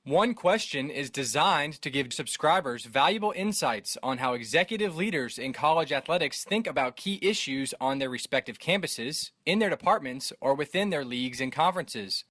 One Question is designed to give subscribers valuable insights on how executive leaders in college athletics think about key issues on their respective campuses, in their departments, or within their leagues and conferences.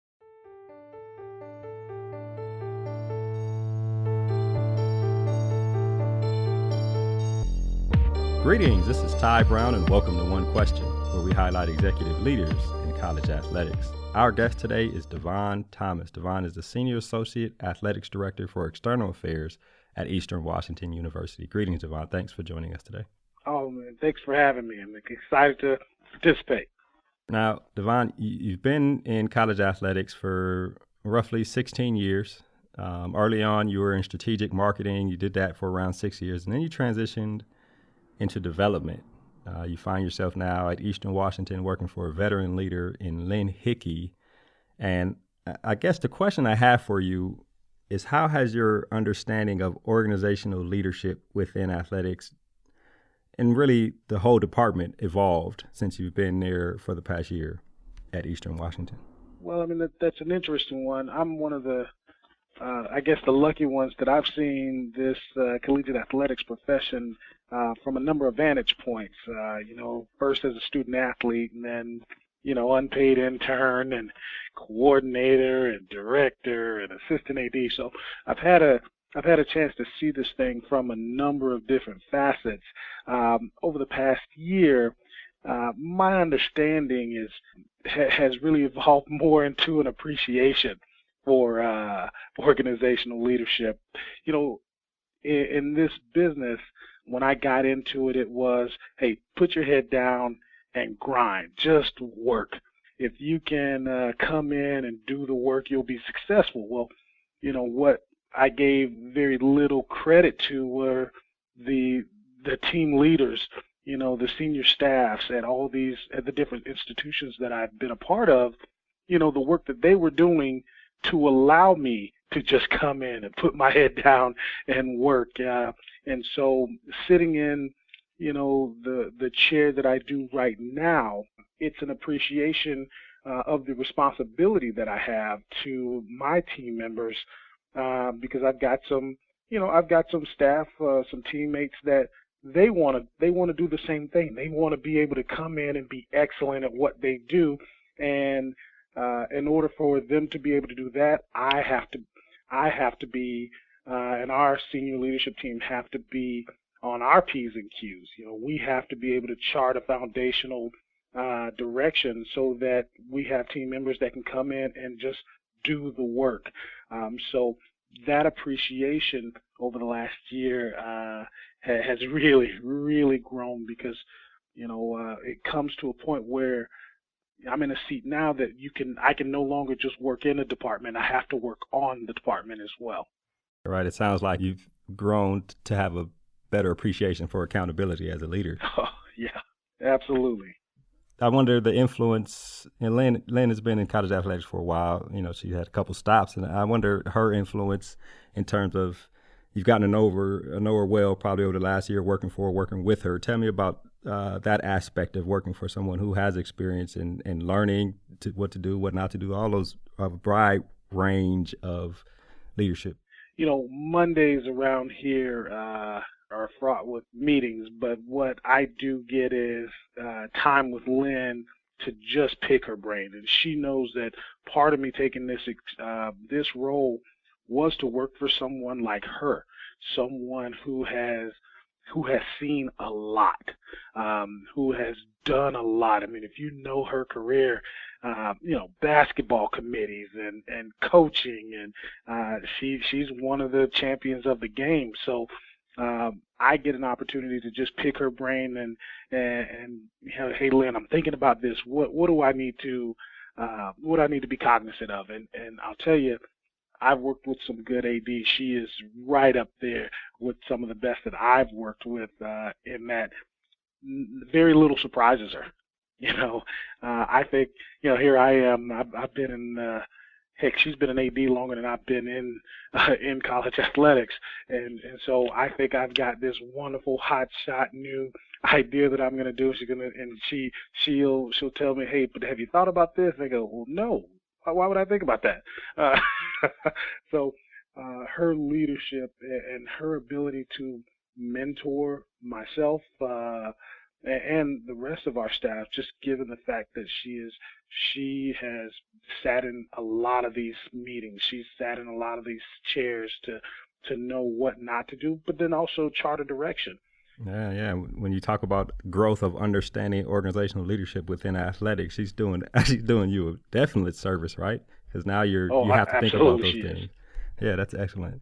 Greetings, this is Ty Brown, and welcome to One Question, where we highlight executive leaders in college athletics. Our guest today is Devon Thomas. Devon is the Senior Associate Athletics Director for External Affairs at Eastern Washington University. Greetings, Devon. Thanks for joining us today. Oh, man, thanks for having me. I'm excited to participate. Now, Devon, you've been in college athletics for roughly 16 years. Early on, you were in strategic marketing. You did that for around 6 years, and then you transitioned into development. You find yourself now at Eastern Washington working for a veteran leader in Lynn Hickey. And I guess the question I have for you is, how has your understanding of organizational leadership within athletics and really the whole department evolved since you've been there for the past year at Eastern Washington? Well, I mean, that's an interesting one. I'm one of the, I guess, the lucky ones that I've seen this collegiate athletics profession from a number of vantage points. First as a student athlete, and then, unpaid intern and coordinator and director and assistant AD. So I've had a chance to see this thing from a number of different facets. Over the past year, my understanding has really evolved more into an appreciation for organizational leadership. In this business, when I got into it, it was, hey, put your head down and grind, just work. If you can come in and do the work, you'll be successful. Well, what I gave very little credit to were the team leaders, the senior staffs at the different institutions that I've been a part of, the work that they were doing to allow me to just come in and put my head down and work. And so sitting in, the chair that I do right now, it's an appreciation of the responsibility that I have to my team members, because I've got some staff, some teammates that they want to do the same thing. They want to be able to come in and be excellent at what they do. And in order for them to be able to do that, I have to be, and our senior leadership team have to be on our P's and Q's. We have to be able to chart a foundational direction so that we have team members that can come in and just do the work. So that appreciation over the last year has really, really grown, because, it comes to a point where I'm in a seat now that I can no longer just work in a department. I have to work on the department as well. Right. It sounds like you've grown to have a better appreciation for accountability as a leader. Oh, yeah, absolutely. I wonder the influence, and Lynn has been in college athletics for a while. She had a couple stops, and I wonder her influence in terms of, you've gotten to know her well probably over the last year working with her. Tell me about that aspect of working for someone who has experience in learning what to do, what not to do, all those, a broad range of leadership. Mondays around here are fraught with meetings, but what I do get is time with Lynn to just pick her brain. And she knows that part of me taking this role was to work for someone like her, someone who has seen a lot, who has done a lot. I mean, if you know her career, basketball committees and coaching, and she's one of the champions of the game. So I get an opportunity to just pick her brain and hey, Lynn, I'm thinking about this. What do I need to be cognizant of? And I'll tell you, I've worked with some good AD. She is right up there with some of the best that I've worked with, in that very little surprises her. I think, here I am. I've been in, heck, she's been an AD longer than I've been in college athletics. And so I think I've got this wonderful hot shot new idea that I'm going to do. She'll tell me, hey, but have you thought about this? And I go, well, no. Why would I think about that? So her leadership and her ability to mentor myself and the rest of our staff, just given the fact that she has sat in a lot of these meetings, she's sat in a lot of these chairs to know what not to do, but then also chart a direction. Yeah, yeah. When you talk about growth of understanding organizational leadership within athletics, she's actually doing you a definite service, right? Because now you have to think about those things. Yeah, that's excellent.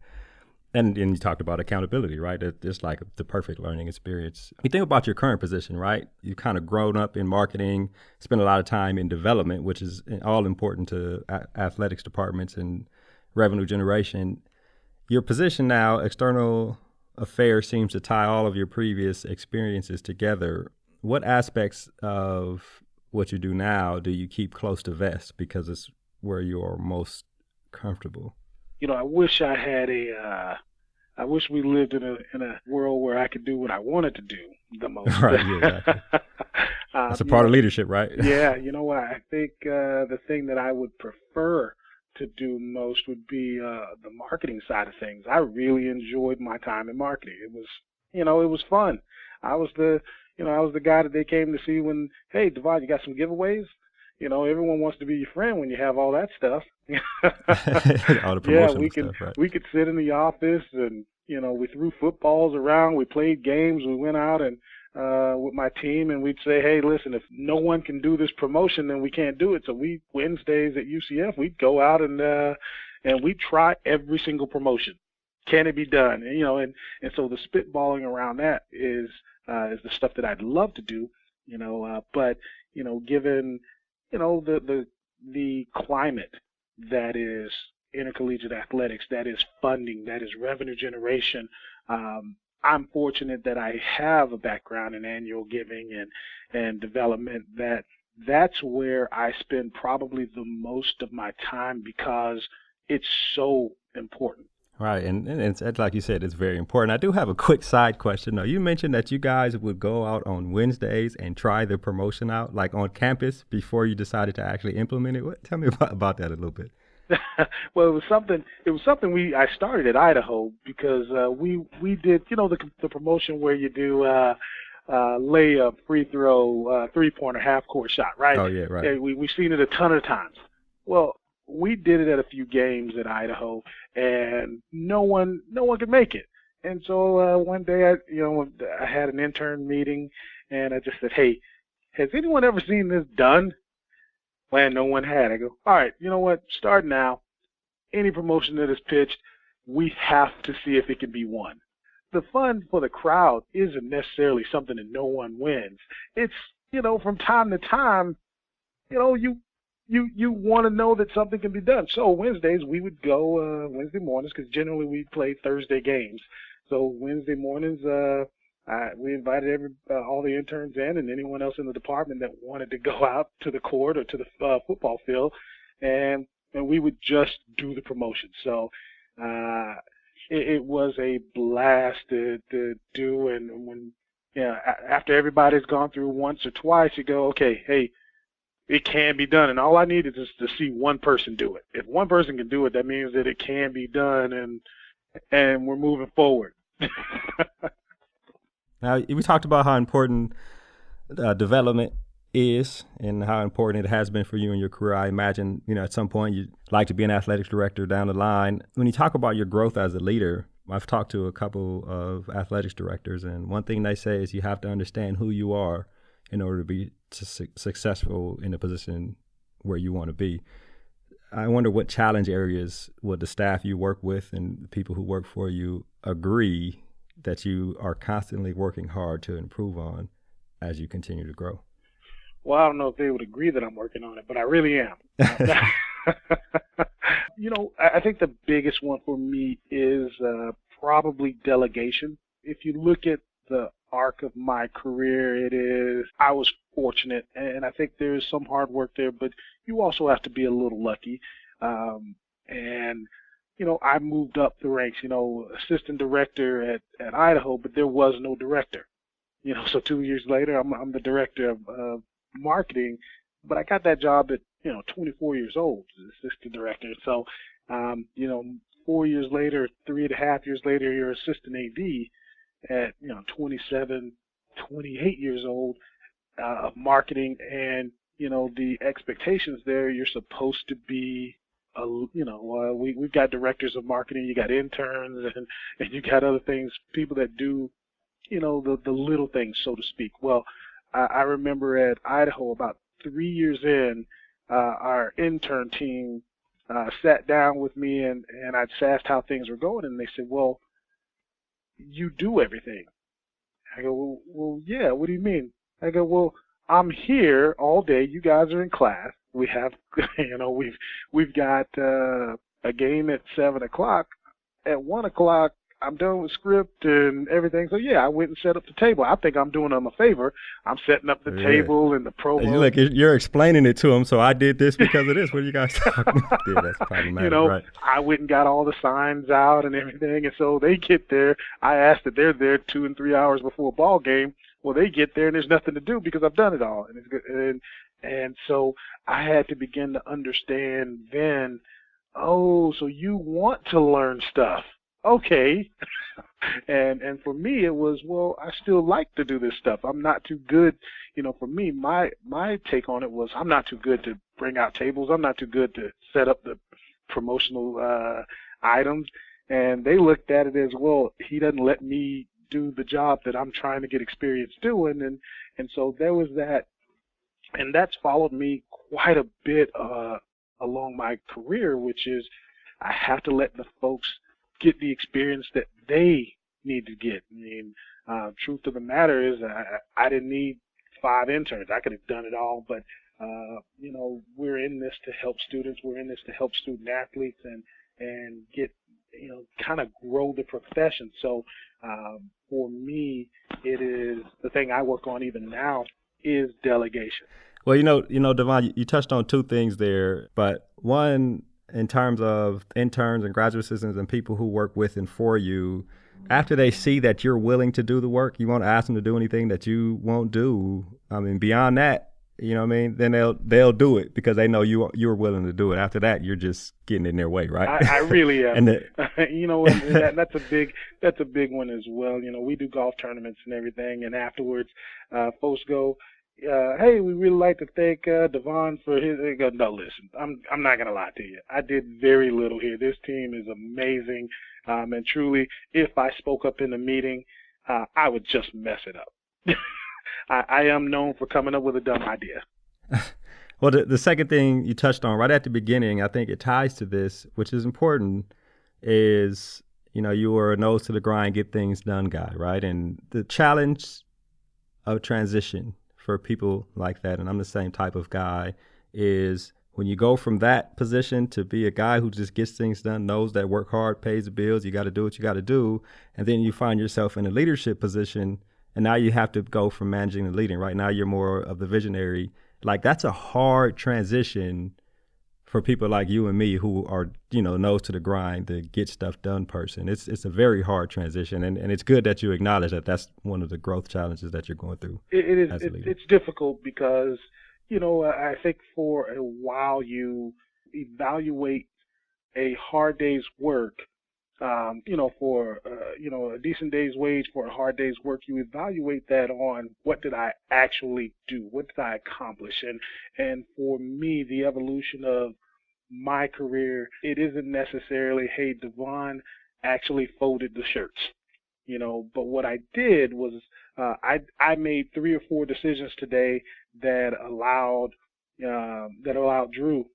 And you talked about accountability, right? It's like the perfect learning experience. You think about your current position, right? You've kind of grown up in marketing, spent a lot of time in development, which is all important to athletics departments and revenue generation. Your position now, external affairs, seems to tie all of your previous experiences together. What aspects of what you do now do you keep close to vest because it's where you are most comfortable? I wish I had I wish we lived in a world where I could do what I wanted to do the most. Right, yeah, exactly. That's a part of leadership, right? Yeah, I think the thing that I would prefer to do most would be the marketing side of things. I really enjoyed my time in marketing. It was, it was fun. I was the guy that they came to see when, hey, Devon, you got some giveaways? Everyone wants to be your friend when you have all that stuff. All the promotional stuff, right? We could sit in the office and, we threw footballs around, we played games, we went out and with my team, and we'd say, hey, listen, if no one can do this promotion, then we can't do it. So Wednesdays at UCF, we'd go out and we'd try every single promotion. Can it be done? And so the spitballing around that is the stuff that I'd love to do, but given the climate that is intercollegiate athletics, that is funding, that is revenue generation. I'm fortunate that I have a background in annual giving and development. That's where I spend probably the most of my time because it's so important. Right, and it's like you said, it's very important. I do have a quick side question, though. You mentioned that you guys would go out on Wednesdays and try the promotion out, like on campus, before you decided to actually implement it. Tell me about that a little bit. Well, it was something I started at Idaho because we did the promotion where you do layup, free throw, 3-pointer, half court shot, right? Oh yeah, right. We've seen it a ton of times. Well, we did it at a few games at Idaho, and no one could make it. And so one day I had an intern meeting, and I just said, hey, has anyone ever seen this done? Well, no one had. I go, all right, you know what? Start now. Any promotion that is pitched, we have to see if it can be won. The fun for the crowd isn't necessarily something that no one wins. It's, from time to time, you want to know that something can be done. So Wednesdays, we would go Wednesday mornings because generally we play Thursday games. So Wednesday mornings, we invited all the interns in and anyone else in the department that wanted to go out to the court or to the football field, and we would just do the promotion. So it was a blast to do, and when after everybody's gone through once or twice, you go, okay, hey, it can be done, and all I need is just to see one person do it. If one person can do it, that means that it can be done, and we're moving forward. Now, we talked about how important development is and how important it has been for you in your career. I imagine, at some point you'd like to be an athletics director down the line. When you talk about your growth as a leader, I've talked to a couple of athletics directors, and one thing they say is you have to understand who you are in order to be successful in a position where you want to be. I wonder what challenge areas would the staff you work with and the people who work for you agree that you are constantly working hard to improve on as you continue to grow? Well, I don't know if they would agree that I'm working on it, but I really am. I think the biggest one for me is probably delegation. If you look at the arc of my career, I was fortunate, and I think there's some hard work there, but you also have to be a little lucky. I moved up the ranks, assistant director at Idaho, but there was no director. So 2 years later, I'm the director of marketing, but I got that job at, 24 years old as assistant director. So, 4 years later, 3.5 years later, you're assistant AD at 27, 28 years old of marketing, and the expectations there. You're supposed to be we've got directors of marketing, you got interns, and you got other things, people that do the little things, so to speak. Well, I remember at Idaho about 3 years in, our intern team sat down with me, and I just asked how things were going, and they said, well, you do everything. I go, well, yeah, what do you mean? I go, well, I'm here all day. You guys are in class. We have, we've got a game at 7 o'clock. At 1 o'clock, I'm done with script and everything. So yeah, I went and set up the table. I think I'm doing them a favor. I'm setting up the table and the promo. Look, you're explaining it to them. So I did this because of this. What are you guys talking about? Yeah, that's problematic, right? I went and got all the signs out and everything. And so they get there. I asked that they're there 2 and 3 hours before a ball game. Well, they get there and there's nothing to do because I've done it all. And it's good. And so I had to begin to understand then, oh, so you want to learn stuff. Okay. and for me it was, well, I still like to do this stuff. I'm not too good, for me, my take on it was, I'm not too good to bring out tables. I'm not too good to set up the promotional items. And they looked at it as, well, he doesn't let me do the job that I'm trying to get experience doing. And so there was that, and that's followed me quite a bit along my career, which is I have to let the folks get the experience that they need to get. I mean, truth of the matter is I didn't need 5 interns. I could have done it all, but we're in this to help students. We're in this to help student athletes and get, kind of grow the profession. So for me, it is the thing I work on even now is delegation. Well, Devon, you touched on 2 things there, but one, in terms of interns and graduate assistants and people who work with and for you, after they see that you're willing to do the work, you won't ask them to do anything that you won't do. I mean, beyond that, then they'll do it because they know you're willing to do it. After that, you're just getting in their way, right? I really am. That's a big one as well. We do golf tournaments and everything, and afterwards, folks go, hey, we really like to thank Devon for his. They go, no, listen, I'm not gonna lie to you. I did very little here. This team is amazing, and truly, if I spoke up in a meeting, I would just mess it up. I am known for coming up with a dumb idea. Well, the second thing you touched on right at the beginning, I think it ties to this, which is important, is you were a nose to the grind, get things done guy, right? And the challenge of transition for people like that, and I'm the same type of guy, is when you go from that position to be a guy who just gets things done, knows that work hard, pays the bills, you got to do what you got to do, and then you find yourself in a leadership position, and now you have to go from managing to leading. Right now you're more of the visionary. Like, that's a hard transition for people like you and me who are, nose to the grind, the get stuff done person. It's a very hard transition, and it's good that you acknowledge that that's one of the growth challenges that you're going through. It is. It's difficult because, I think for a while you evaluate a hard day's work, for, a decent day's wage for a hard day's work. You evaluate that on what did I actually do? What did I accomplish? And for me, the evolution of my career, it isn't necessarily, hey, Devon actually folded the shirts, but what I did was I made 3 or 4 decisions today that allowed Drew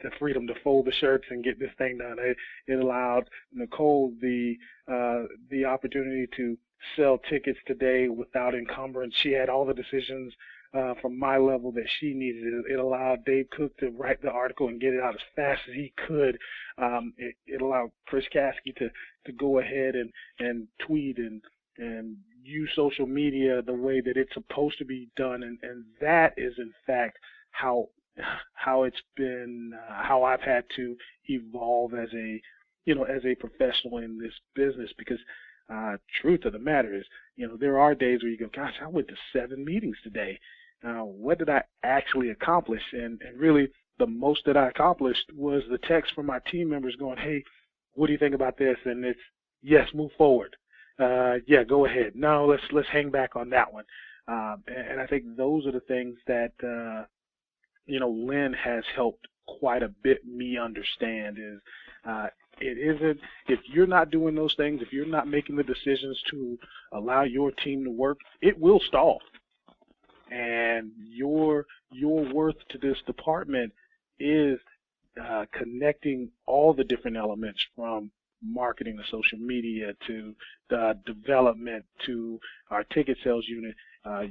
the freedom to fold the shirts and get this thing done. It allowed Nicole the opportunity to sell tickets today without encumbrance. She had all the decisions from my level that she needed. It allowed Dave Cook to write the article and get it out as fast as he could. It allowed Chris Kasky to go ahead and tweet and use social media the way that it's supposed to be done. And that is, in fact, how it's been, how I've had to evolve as a professional in this business, because truth of the matter is, there are days where you go, gosh, I went to 7 meetings today. What did I actually accomplish? And really the most that I accomplished was the text from my team members going, hey, what do you think about this? And it's, yes, move forward. Yeah, go ahead. No, let's hang back on that one. And I think those are the things that, Lynn has helped quite a bit me understand is it isn't, if you're not doing those things, if you're not making the decisions to allow your team to work, it will stall. And your worth to this department is connecting all the different elements from marketing to social media to development to our ticket sales unit.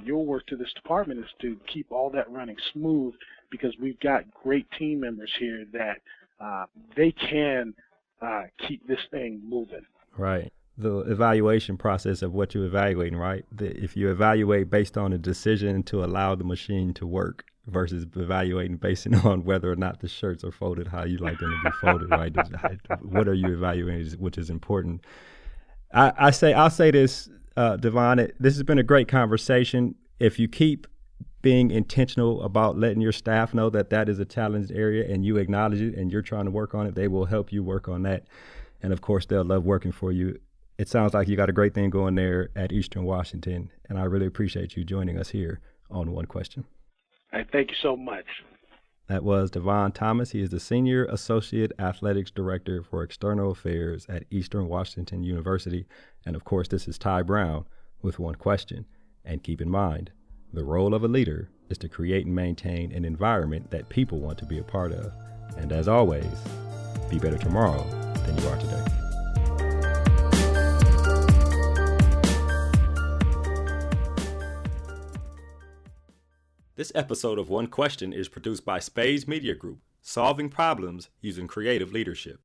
Your work to this department is to keep all that running smooth because we've got great team members here that they can keep this thing moving. Right. The evaluation process of what you're evaluating, right? If you evaluate based on a decision to allow the machine to work versus evaluating based on whether or not the shirts are folded how you like them to be folded, right? What are you evaluating, which is important. I'll say this, Devon, this has been a great conversation. If you keep being intentional about letting your staff know that that is a challenged area and you acknowledge it and you're trying to work on it, they will help you work on that. And of course, they'll love working for you. It sounds like you got a great thing going there at Eastern Washington, and I really appreciate you joining us here on One Question. Thank you so much. That was Devon Thomas. He is the Senior Associate Athletics Director for External Affairs at Eastern Washington University. And of course, this is Ty Brown with One Question. And keep in mind, the role of a leader is to create and maintain an environment that people want to be a part of. And as always, be better tomorrow than you are today. This episode of One Question is produced by Spades Media Group, solving problems using creative leadership.